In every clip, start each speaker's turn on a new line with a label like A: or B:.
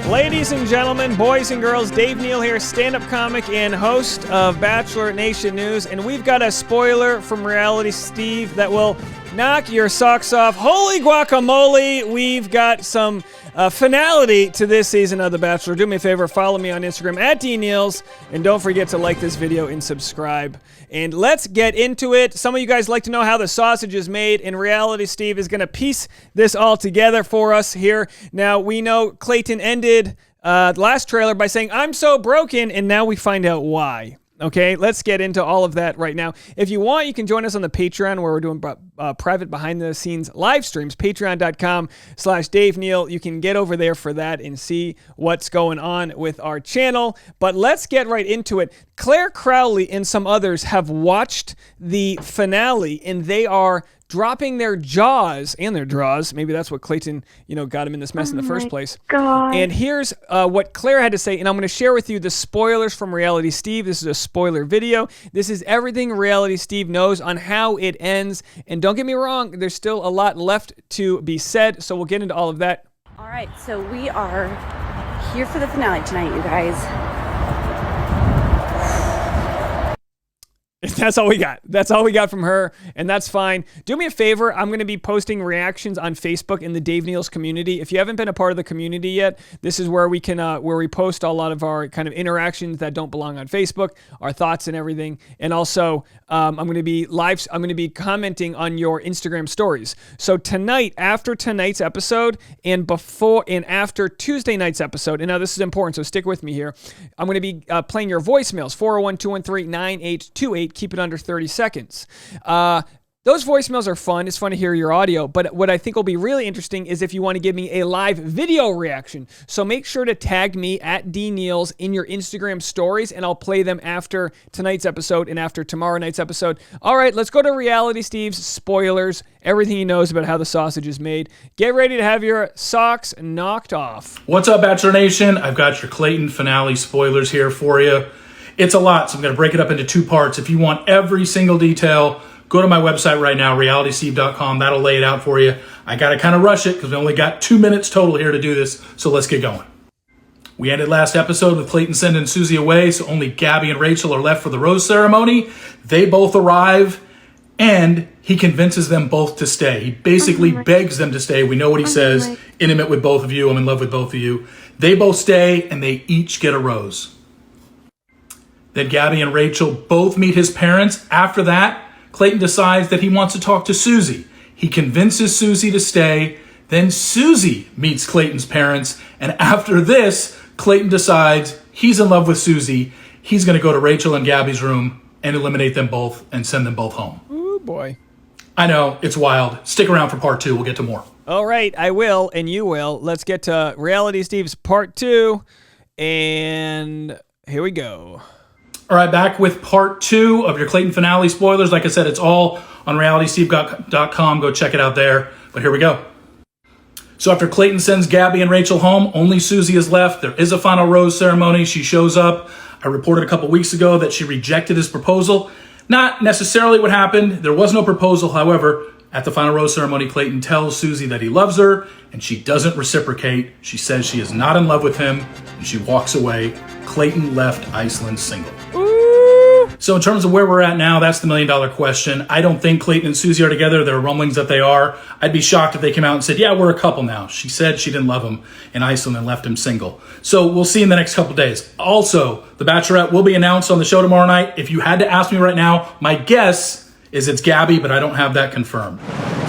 A: Ladies and gentlemen, boys and girls, Dave Neal here, stand-up comic and host of Bachelor Nation News, and we've got a spoiler from Reality Steve that will knock your socks off. Holy guacamole, we've got some finality to this season of The Bachelor. Do me a favor, follow me on Instagram at DNeals, and don't forget to like this video and subscribe. And let's get into it. Some of you guys like to know how the sausage is made, and Reality Steve is going to piece this all together for us here. Now, we know Clayton ended the last trailer by saying, "I'm so broken," and now we find out why. Okay, let's get into all of that right now. If you want, you can join us on the Patreon where we're doing private behind-the-scenes live streams, patreon.com/Dave Neal. You can get over there for that and see what's going on with our channel. But let's get right into it. Claire Crowley and some others have watched the finale, and they are dropping their jaws and their draws. Maybe that's what Clayton, got him in this mess in the first place.
B: God.
A: And here's what Claire had to say, and I'm going to share with you the spoilers from Reality Steve. This is a spoiler video. This is everything Reality Steve knows on how it ends. And don't get me wrong, there's still a lot left to be said, so we'll get into all of that.
B: All right, so we are here for the finale tonight, you guys.
A: That's all we got. That's all we got from her, and that's fine. Do me a favor. I'm going to be posting reactions on Facebook in the Dave Neal's community. If you haven't been a part of the community yet, this is where we can where we post a lot of our kind of interactions that don't belong on Facebook, our thoughts and everything. And also, I'm going to be commenting on your Instagram stories. So tonight, after tonight's episode, and before and after Tuesday night's episode, and now this is important, so stick with me here. I'm going to be playing your voicemails, 401-213-9828. Keep it under 30 seconds. Those voicemails are fun. It's fun to hear your audio. But what I think will be really interesting is if you want to give me a live video reaction. So make sure to tag me at DNeals in your Instagram stories, and I'll play them after tonight's episode and after tomorrow night's episode. All right, let's go to Reality Steve's spoilers. Everything he knows about how the sausage is made. Get ready to have your socks knocked off.
C: What's up, Bachelor Nation? I've got your Clayton finale spoilers here for you. It's a lot, so I'm going to break it up into two parts. If you want every single detail, go to my website right now, realitysteve.com. That'll lay it out for you. I got to kind of rush it because we only got 2 minutes total here to do this, so let's get going. We ended last episode with Clayton sending Susie away, so only Gabby and Rachel are left for the rose ceremony. They both arrive, and he convinces them both to stay. He basically begs them to stay. We know what he says. Intimate with both of you. I'm in love with both of you. They both stay, and they each get a rose. Then Gabby and Rachel both meet his parents. After that, Clayton decides that he wants to talk to Susie. He convinces Susie to stay. Then Susie meets Clayton's parents. And after this, Clayton decides he's in love with Susie. He's going to go to Rachel and Gabby's room and eliminate them both and send them both home.
A: Ooh, boy.
C: I know, it's wild. Stick around for part 2. We'll get to more.
A: All right, I will, and you will. Let's get to Reality Steve's part 2. And here we go.
C: All right, back with part 2 of your Clayton finale spoilers. Like I said, it's all on realitysteve.com. Go check it out there. But here we go. So after Clayton sends Gabby and Rachel home, only Susie is left. There is a final rose ceremony. She shows up. I reported a couple weeks ago that she rejected his proposal. Not necessarily what happened. There was no proposal. However, at the final rose ceremony, Clayton tells Susie that he loves her, and she doesn't reciprocate. She says she is not in love with him, and she walks away. Clayton left Iceland single. So in terms of where we're at now, that's the million-dollar question. I don't think Clayton and Susie are together. There are rumblings that they are. I'd be shocked if they came out and said, yeah, we're a couple now. She said she didn't love him in Iceland and left him single. So we'll see in the next couple days. Also, The Bachelorette will be announced on the show tomorrow night. If you had to ask me right now, my guess is it's Gabby, but I don't have that confirmed.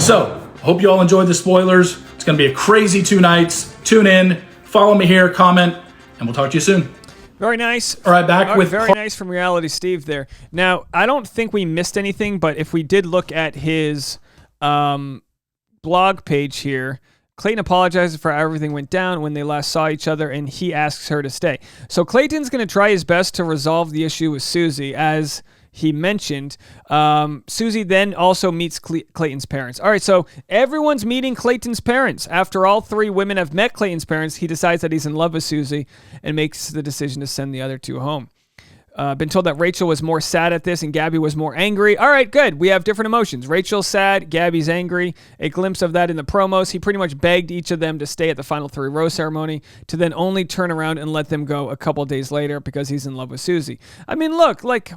C: So, hope you all enjoyed the spoilers. It's going to be a crazy 2 nights. Tune in, follow me here, comment, and we'll talk to you soon.
A: Very nice.
C: All right, back with...
A: Very nice from Reality Steve there. Now, I don't think we missed anything, but if we did look at his blog page here, Clayton apologizes for how everything went down when they last saw each other, and he asks her to stay. So Clayton's going to try his best to resolve the issue with Susie, as he mentioned. Susie then also meets Clayton's parents. All right, so everyone's meeting Clayton's parents. After all 3 women have met Clayton's parents, he decides that he's in love with Susie and makes the decision to send the other 2 home. been told that Rachel was more sad at this and Gabby was more angry. All right, good. We have different emotions. Rachel's sad, Gabby's angry. A glimpse of that in the promos. He pretty much begged each of them to stay at the final 3 rose ceremony to then only turn around and let them go a couple of days later because he's in love with Susie. I mean, look, like,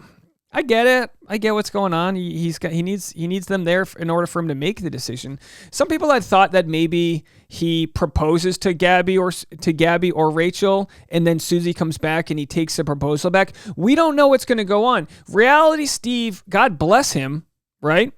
A: I get it. I get what's going on. He needs them there in order for him to make the decision. Some people had thought that maybe he proposes to Gabby or Rachel, and then Susie comes back and he takes the proposal back. We don't know what's going to go on. Reality Steve, God bless him, right,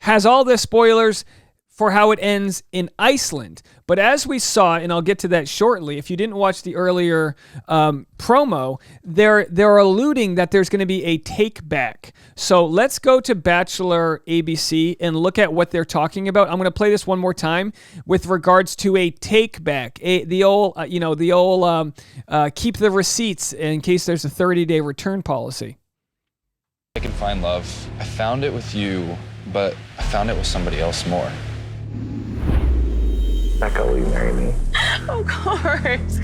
A: has all the spoilers for how it ends in Iceland. But as we saw, and I'll get to that shortly, if you didn't watch the earlier promo, they're alluding that there's going to be a take back. So let's go to Bachelor ABC and look at what they're talking about. I'm going to play this one more time with regards to a take back, the old keep the receipts in case there's a 30-day return policy.
D: I can find love. I found it with you, but I found it with somebody else more. Becca, will you marry me?
B: Of course.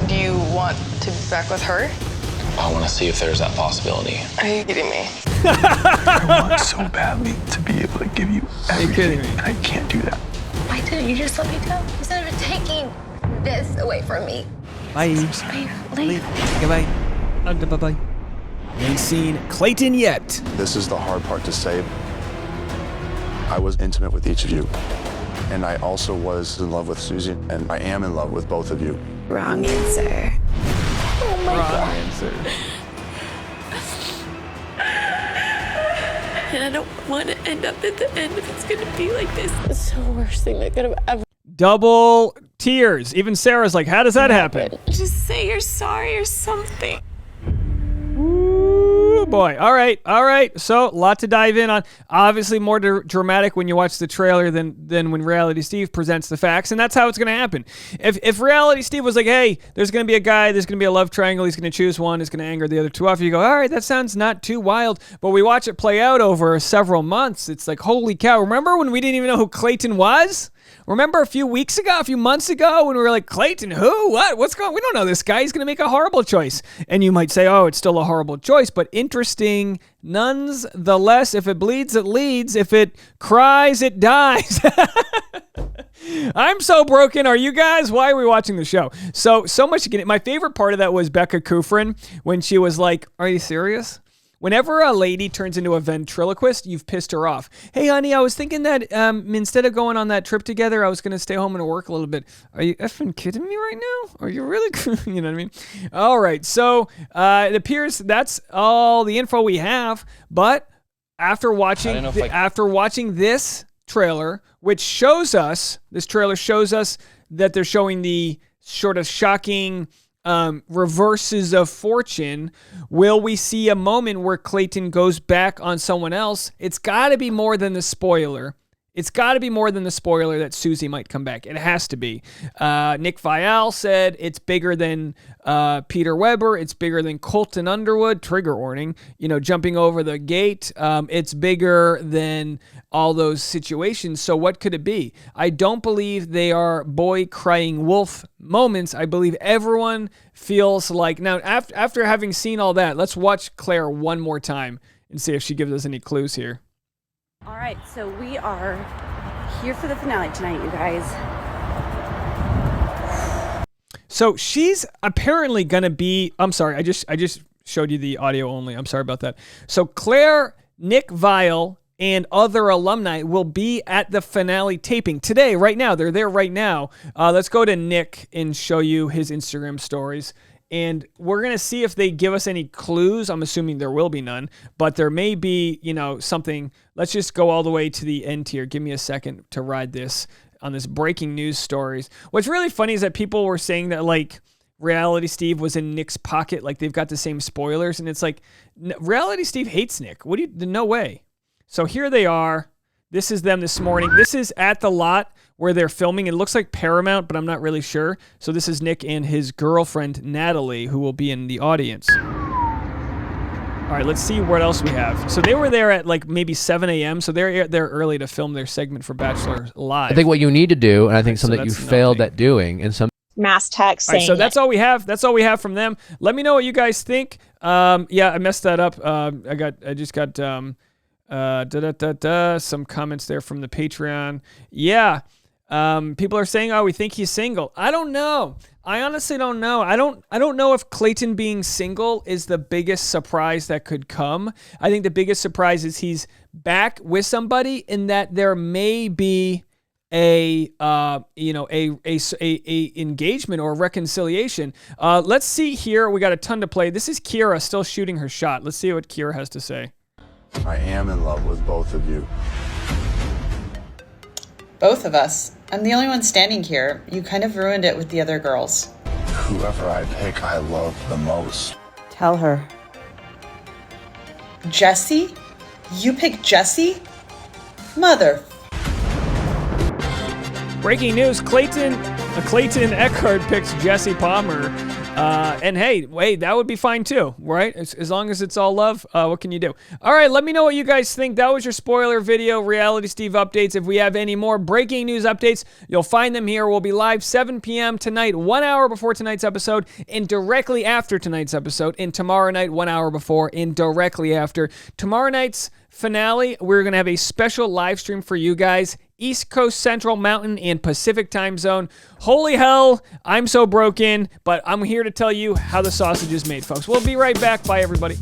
E: Do you want to be back with her?
D: I want to see if there's that possibility.
E: Are you kidding me?
F: I want so badly to be able to give you everything,
A: kidding me?
F: and I can't do that.
G: Why didn't you just let me go? Instead of taking this away from me.
A: Bye.
G: Leave.
A: Goodbye. Bye-bye. Ain't seen Clayton yet.
H: This is the hard part to say. I was intimate with each of you. And I also was in love with Susie, and I am in love with both of you.
B: Wrong answer.
G: Oh my God.
A: Answer.
I: And I don't want to end up at the end if it's going to be like this. It's the worst thing that could have ever
A: Double tears. Even Sarah's like, how does that happen?
I: Just say you're sorry or something.
A: Ooh, boy. All right. So, a lot to dive in on. Obviously, more dramatic when you watch the trailer than when Reality Steve presents the facts, and that's how it's going to happen. If Reality Steve was like, hey, there's going to be a guy, there's going to be a love triangle, he's going to choose one, he's going to anger the other two off, you go, all right, that sounds not too wild, but we watch it play out over several months. It's like, holy cow. Remember when we didn't even know who Clayton was? Remember a few months ago, when we were like, Clayton, who? What? What's going on? We don't know this guy. He's going to make a horrible choice. And you might say, oh, it's still a horrible choice, but interesting nonetheless. If it bleeds, it leads. If it cries, it dies. I'm so broken. Are you guys? Why are we watching the show? So much to get it. My favorite part of that was Becca Kufrin when she was like, are you serious? Whenever a lady turns into a ventriloquist, you've pissed her off. Hey, honey, I was thinking that instead of going on that trip together, I was going to stay home and work a little bit. Are you effing kidding me right now? Are you really? You know what I mean? All right. So it appears that's all the info we have. But after watching this trailer, which shows us, that they're showing the sort of shocking reverses of fortune. Will we see a moment where Clayton goes back on someone else? It's got to be more than the spoiler. It's got to be more than the spoiler that Susie might come back. It has to be. Nick Viall said it's bigger than Peter Weber. It's bigger than Colton Underwood. Trigger warning. Jumping over the gate. It's bigger than all those situations. So what could it be? I don't believe they are boy crying wolf moments. I believe everyone feels like... Now, after having seen all that, let's watch Claire one more time and see if she gives us any clues here.
B: All right, so we are here for the finale tonight, you guys.
A: So she's apparently gonna be. I'm sorry, I just showed you the audio only. I'm sorry about that. So Claire, Nick Viall, and other alumni will be at the finale taping today, right now. They're there right now. Let's go to Nick and show you his Instagram stories. And we're going to see if they give us any clues. I'm assuming there will be none, but there may be, something. Let's just go all the way to the end here. Give me a second to ride this on this breaking news stories. What's really funny is that people were saying that, like, Reality Steve was in Nick's pocket. Like, they've got the same spoilers. And it's like, Reality Steve hates Nick. No way. So here they are. This is them this morning. This is at the lot where they're filming. It looks like Paramount, but I'm not really sure. So this is Nick and his girlfriend, Natalie, who will be in the audience. All right, let's see what else we have. So they were there at like maybe 7 a.m., so they're early to film their segment for Bachelor Live.
J: I think what you need to do, and I think something that you failed at doing, and some... mass text
A: All right,
J: saying
A: so that's all we have. That's all we have from them. Let me know what you guys think. Yeah, I messed that up. I just got some comments there from the Patreon. Yeah. People are saying, "Oh, we think he's single." I don't know. I honestly don't know. I don't know if Clayton being single is the biggest surprise that could come. I think the biggest surprise is he's back with somebody, and that there may be a engagement or reconciliation. Let's see here. We got a ton to play. This is Kira still shooting her shot. Let's see what Kira has to say.
H: I am in love with both of you.
K: Both of us. I'm the only one standing here. You kind of ruined it with the other girls.
H: Whoever I pick, I love the most.
B: Tell her.
K: Jesse? You picked Jesse? Mother.
A: Breaking news, Clayton Eckhart picks Jesse Palmer. And hey, that would be fine too, right? As long as it's all love, what can you do? All right, let me know what you guys think. That was your spoiler video, Reality Steve updates. If we have any more breaking news updates, you'll find them here. We'll be live 7 p.m. tonight, 1 hour before tonight's episode, and directly after tonight's episode, and tomorrow night, 1 hour before, and directly after. Tomorrow night's finale, we're going to have a special live stream for you guys. East Coast, Central, Mountain, and Pacific time zone. Holy hell, I'm so broken, but I'm here to tell you how the sausage is made, folks. We'll be right back. Bye, everybody.